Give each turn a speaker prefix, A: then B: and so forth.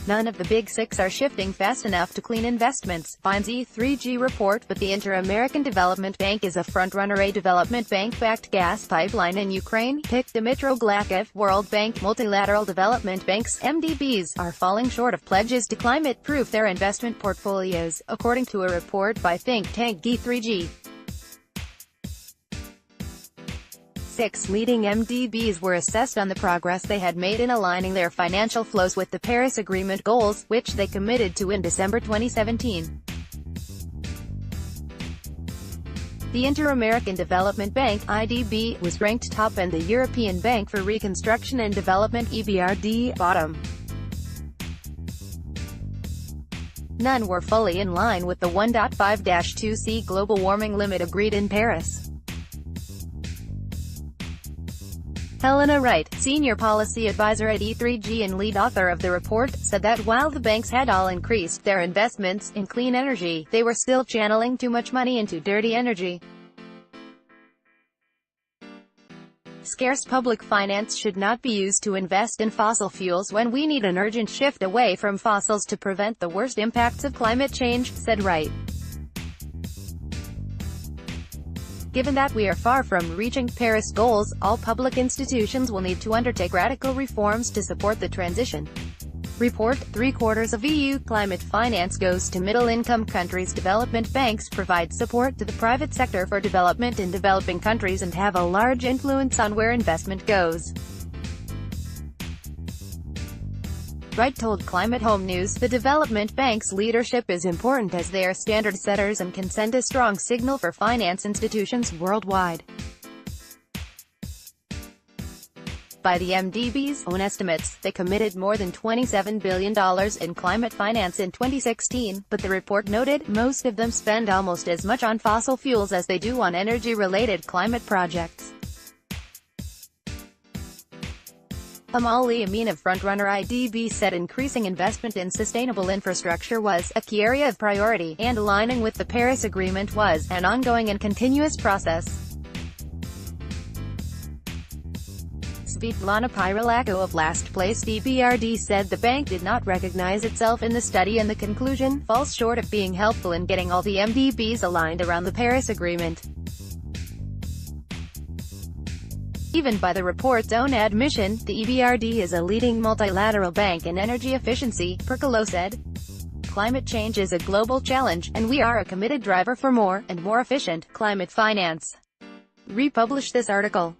A: None of the big six are shifting fast enough to clean investments, finds E3G report, but the Inter-American Development Bank is a frontrunner. A development bank-backed gas pipeline in Ukraine, PIC, Dmytro Glazkov, World Bank, Multilateral Development Banks, MDBs, are falling short of pledges to climate-proof their investment portfolios, according to a report by think tank E3G. 6 leading MDBs were assessed on the progress they had made in aligning their financial flows with the Paris Agreement goals, which they committed to in December 2017. The Inter-American Development Bank (IDB) was ranked top and the European Bank for Reconstruction and Development (EBRD) bottom. None were fully in line with the 1.5-2C global warming limit agreed in Paris. Helena Wright, senior policy advisor at E3G and lead author of the report, said that while the banks had all increased their investments in clean energy, they were still channeling too much money into dirty energy. Scarce public finance should not be used to invest in fossil fuels when we need an urgent shift away from fossils to prevent the worst impacts of climate change, said Wright. Given that we are far from reaching Paris goals, all public institutions will need to undertake radical reforms to support the transition. Report: 3/4 of EU climate finance goes to middle-income countries. Development banks provide support to the private sector for development in developing countries and have a large influence on where investment goes. Wright told Climate Home News, the development bank's leadership is important as they are standard setters and can send a strong signal for finance institutions worldwide. By the MDB's own estimates, they committed more than $27 billion in climate finance in 2016, but the report noted, most of them spend almost as much on fossil fuels as they do on energy-related climate projects. Amali Amin of Frontrunner IDB said increasing investment in sustainable infrastructure was a key area of priority, and aligning with the Paris Agreement was an ongoing and continuous process. Svetlana Pyrolako of last-place EBRD said the bank did not recognize itself in the study and the conclusion falls short of being helpful in getting all the MDBs aligned around the Paris Agreement. Even by the report's own admission, the EBRD is a leading multilateral bank in energy efficiency, Percolo said. Climate change is a global challenge, and we are a committed driver for more, and more efficient, climate finance. Republish this article.